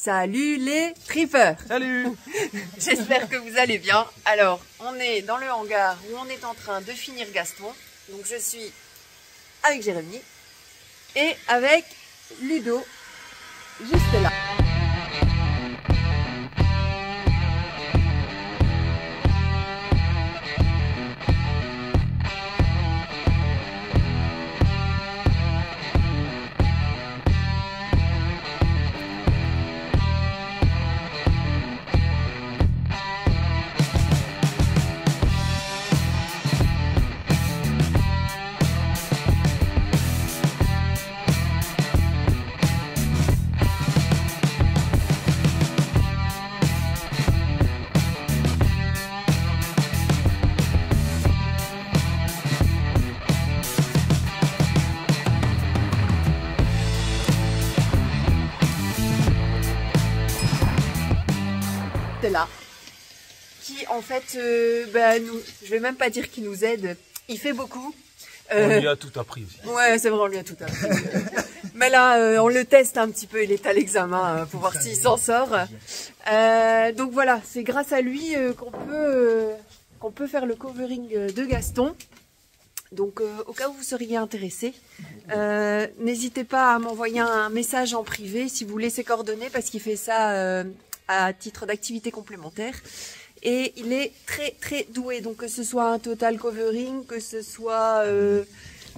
Salut les trippers. Salut. J'espère que vous allez bien. Alors, on est dans le hangar où on est en train de finir Gaston. Donc je suis avec Jérémy et avec Ludo, juste là. Là, qui en fait, je vais même pas dire qu'il nous aide, il fait beaucoup. On lui a tout appris aussi. Ouais, c'est vrai, on lui a tout appris. Mais là, on le teste un petit peu, il est à l'examen pour voir s'il s'en sort. Donc voilà, c'est grâce à lui qu'on peut faire le covering de Gaston. Donc au cas où vous seriez intéressé, n'hésitez pas à m'envoyer un message en privé si vous voulez ses coordonnées, parce qu'il fait ça à titre d'activité complémentaire. Et il est très très doué, donc que ce soit un total covering, que ce soit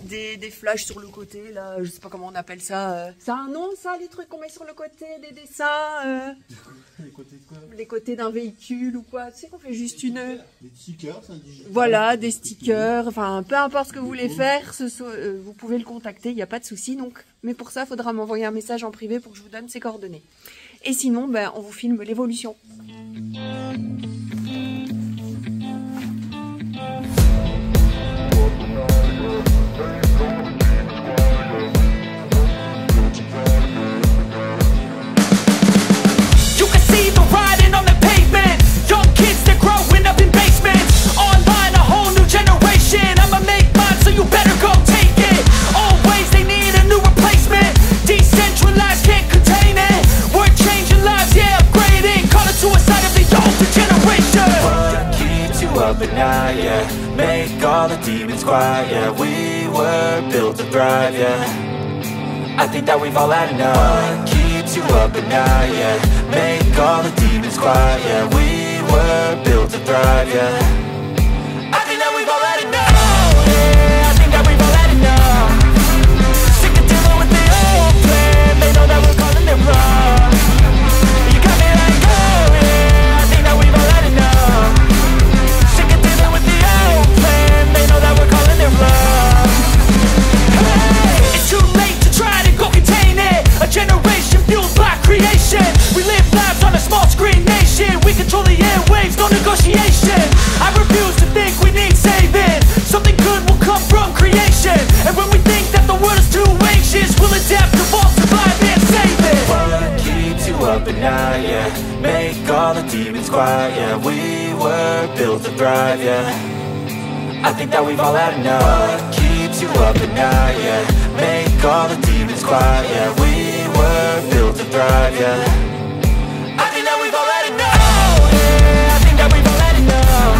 des flashs sur le côté, là, je sais pas comment on appelle ça. Ça a un nom, ça, les trucs qu'on met sur le côté, des dessins Les côtés de quoi? les côtés d'un véhicule ou quoi, tu sais qu'on fait juste une... Des stickers, ça dit. Voilà, des stickers, enfin peu importe ce que vous voulez faire, vous pouvez le contacter, il n'y a pas de souci. Donc, mais pour ça, il faudra m'envoyer un message en privé pour que je vous donne ses coordonnées. Et sinon, on vous filme l'évolution. But now, yeah, make all the demons quiet, yeah, we were built to thrive, yeah, I think that we've all had enough. What keeps you up at night, yeah, make all the demons quiet, yeah, we were built to thrive, yeah, I think that we've all had enough, yeah, I think that we've all had enough. Sick of dealing with the old plan, they know that we're calling it wrong. You got me like, oh yeah, I think that we've all had enough. Generation fueled by creation. We live lives on a small screen nation. We control the airwaves, no negotiation. I refuse to think we need saving. Something good will come from creation. And when we think that the world is too anxious, we'll adapt, evolve, survive and save it. What keeps you up at night, yeah, make all the demons quiet, yeah, we were built to thrive, yeah, I think that we've all had enough. What keeps you up at night, yeah, make all the demons quiet, yeah, we were built to thrive, yeah, I think that we've all had enough. Oh yeah, I think that we've all had enough.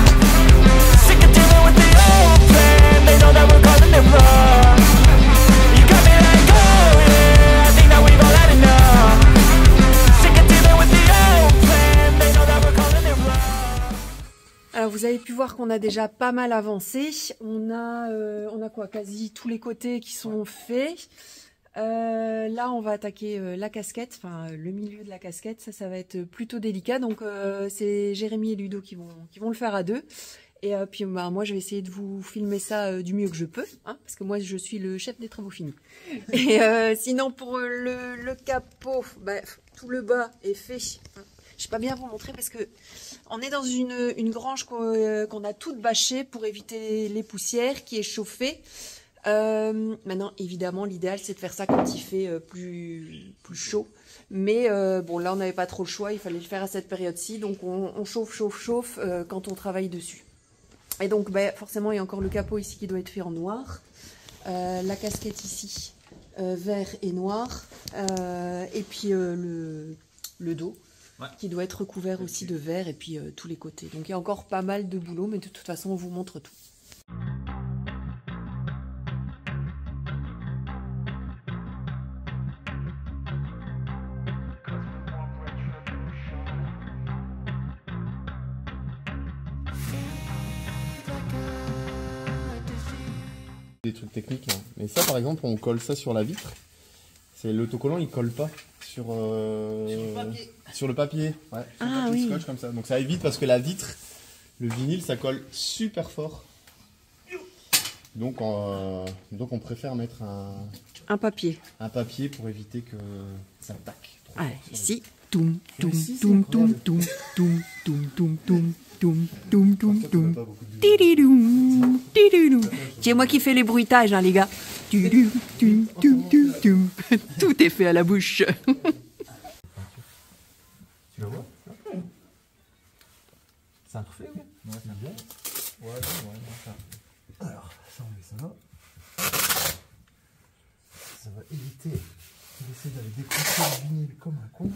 Sick of dealing with the old plan, they know that we're calling it wrong. You got me like, oh yeah, I think that we've all had enough. Sick of dealing with the old plan, they know that we're calling it wrong. Alors vous avez pu voir qu'on a déjà pas mal avancé. On a quoi, quasi tous les côtés qui sont faits. Là on va attaquer la casquette, enfin le milieu de la casquette, ça va être plutôt délicat, donc c'est Jérémy et Ludo qui vont le faire à deux. Et puis moi je vais essayer de vous filmer ça du mieux que je peux, hein, parce que moi je suis le chef des travaux finis. Et sinon pour le capot, tout le bas est fait. Je sais pas bien vous montrer parce que on est dans une grange qu'on a toute bâchée pour éviter les poussières, qui est chauffée. Maintenant, évidemment, l'idéal c'est de faire ça quand il fait plus chaud. Mais bon, là on n'avait pas trop le choix, il fallait le faire à cette période-ci. Donc on chauffe quand on travaille dessus. Et donc forcément il y a encore le capot ici qui doit être fait en noir. La casquette ici vert et noir. Et puis le dos, Ouais. qui doit être recouvert aussi de verre et puis tous les côtés. Donc il y a encore pas mal de boulot, mais de toute façon on vous montre tout. Des trucs techniques, hein. Mais ça par exemple on colle ça sur la vitre. C'est l'autocollant, il colle pas sur le papier. Ouais, sur le papier scotch comme ça. Donc ça évite parce que la vitre, le vinyle, ça colle super fort. Donc on préfère mettre Un papier. un papier pour éviter que ça taque. trop Ah, fort sur la ici. Toum, toum, Ici, c'est toum, toum, incroyable. toum, toum, toum, toum, toum, toum, toum, toum, vitre. toum. Pas beaucoup de Tididoum, tididoum. C'est moi qui fais les bruitages, hein, les gars. Tididoum, toum, toum, toum, toum. Tout est fait à la bouche. Tu la vois? Ça refait, ouais. Ouais, c'est bien. Ouais, ça. Alors, ça on met ça là. Ça va éviter d'essayer d'aller décrocher le vinyle comme un con.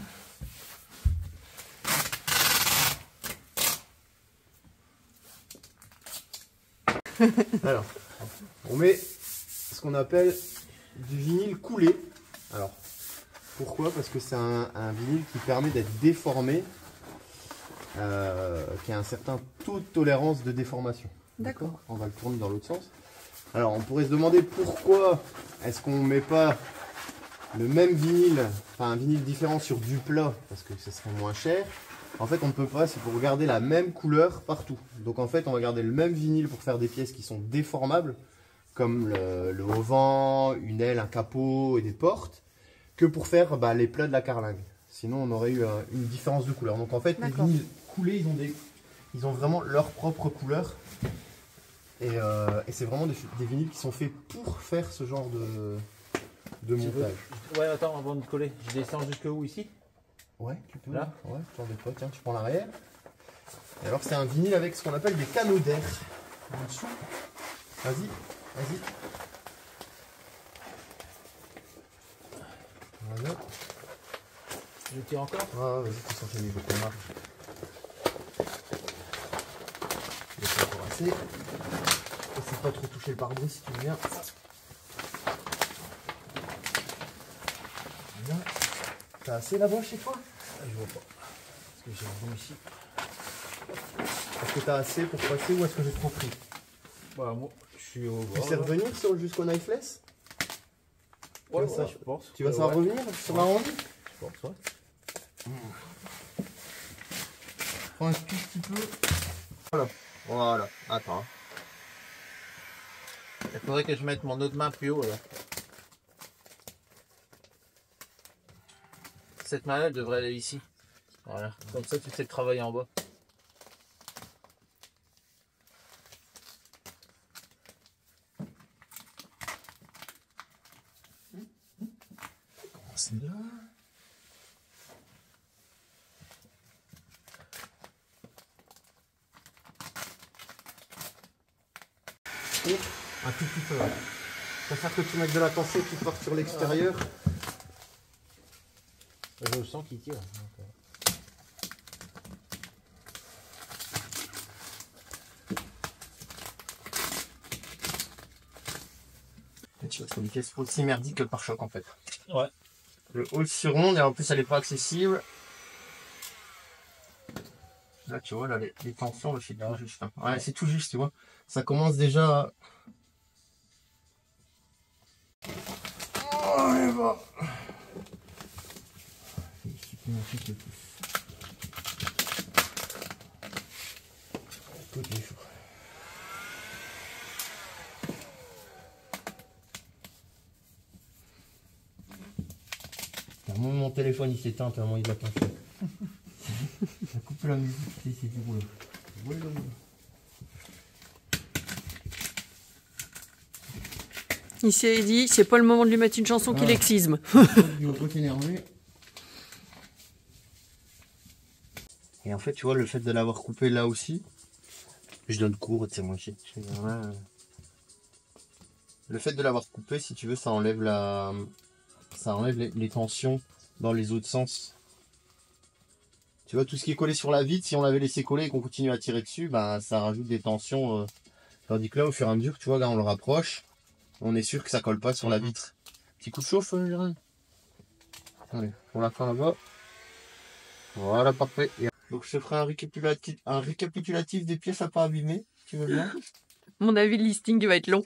Alors, on met ce qu'on appelle du vinyle coulé. Alors, pourquoi? Parce que c'est un vinyle qui permet d'être déformé, qui a un certain taux de tolérance de déformation. D'accord. On va le tourner dans l'autre sens. Alors, on pourrait se demander pourquoi est-ce qu'on ne met pas le même vinyle, enfin un vinyle différent sur du plat, parce que ce serait moins cher. En fait, on ne peut pas, c'est pour garder la même couleur partout. Donc en fait, on va garder le même vinyle pour faire des pièces qui sont déformables, comme le haut-vent, une aile, un capot et des portes, que pour faire les plats de la carlingue. Sinon, on aurait eu une différence de couleur. Donc en fait, les vinyles coulés, ils ont vraiment leur propre couleur. Et c'est vraiment des vinyles qui sont faits pour faire ce genre de montage. Ouais, attends, avant de coller, je descends jusque où ici? Ouais, tu peux. Là. Ouais, tu t'en pas. Tiens, tu prends l'arrière. Et alors, c'est un vinyle avec ce qu'on appelle des canaux d'air en dessous. Vas-y, vas-y. Voilà. Je tire encore? Ah, vas-y, tu sens qu'il y a beaucoup de marge. Il est pas encore assez. Essaye pas trop toucher le pare-brise si tu veux bien. Voilà. T'as assez là-bas chez toi? Je vois pas. Parce que j'ai un bon ici. Est-ce que t'as assez pour passer ou est-ce que j'ai trop pris? Bah, moi, je suis au Tu bord. sais revenir jusqu'au knifeless? Ouais, ça, je pense. Tu vas savoir ouais. revenir sur la rendue? Je pense, ouais. Prends un tout petit peu. Voilà. Voilà. Attends. Il faudrait que je mette mon autre main plus haut là. Cette main là devrait aller ici. Voilà. Comme ça tu sais travailler en bas. C'est là. Un tout petit peu. Je préfère que tu mettes de la tension et que tu partes sur l'extérieur. Je sens qu'il tire. Tu vois, c'est une pièce aussi merdique que le pare-choc en fait. Ouais. Le haut sur ronde et en plus elle n'est pas accessible. Là tu vois, là, les tensions, là, c'est tout juste. Hein. Ouais, c'est tout juste, tu vois. Ça commence déjà à... Oh, et bah. Tout est chaud. Mon téléphone il s'éteint tellement il va penser. Ça coupe la musique, c'est du boulot. Il s'est dit, c'est pas le moment de lui mettre une chanson qui l'excisme. Il va pas t'énerver. Et en fait, tu vois, le fait de l'avoir coupé là aussi, je donne cours, tu sais, moi, le fait de l'avoir coupé, si tu veux, ça enlève les tensions dans les autres sens. Tu vois, tout ce qui est collé sur la vitre, si on l'avait laissé coller et qu'on continue à tirer dessus, ben, ça rajoute des tensions. Tandis que là, au fur et à mesure, tu vois, là, on le rapproche. On est sûr que ça colle pas sur la vitre. Petit coup de chauffe, Gérald. Allez, on la fait là-bas. Voilà, parfait. Et donc, je te ferai un récapitulatif des pièces à pas abîmer. Tu veux bien? Mon avis, le listing va être long.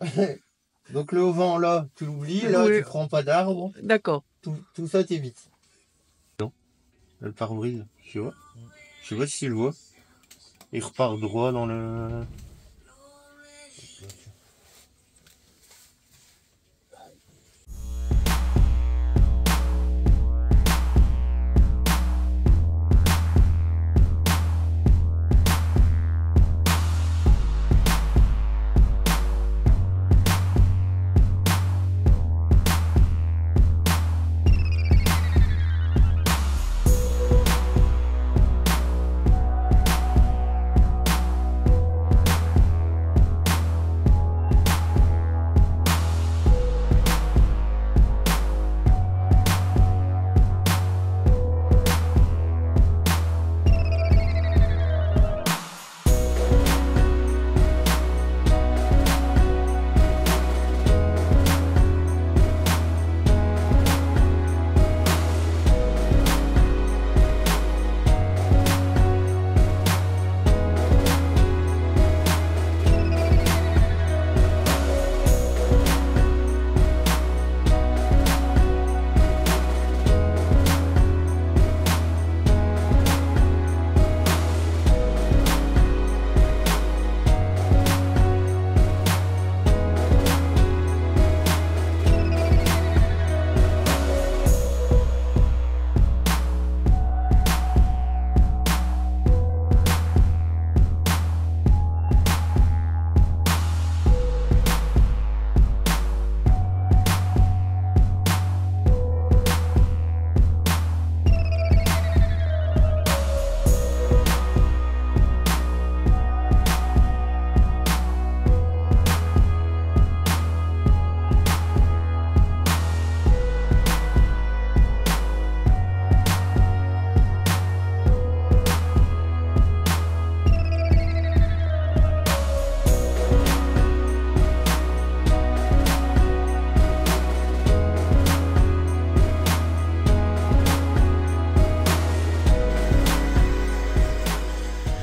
Donc, le auvent, là, tu l'oublies. Là, Oui. tu prends pas d'arbre. D'accord. Tout ça, t'évites. Non. Le pare-brise, tu vois? Je sais pas si tu le vois. Il repart droit dans le...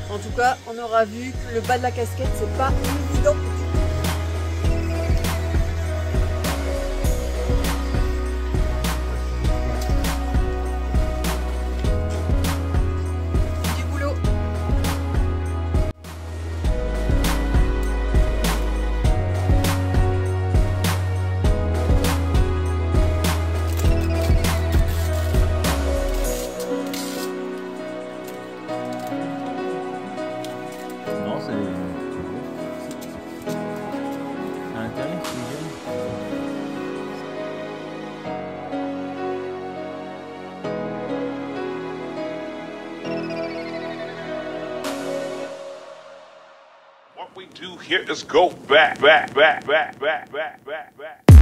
En tout cas, on aura vu que le bas de la casquette, c'est pas évident. Du boulot. Non, c'est... À l'intérieur, c'est joli. What we do here is go back, back, back, back, back, back, back, back.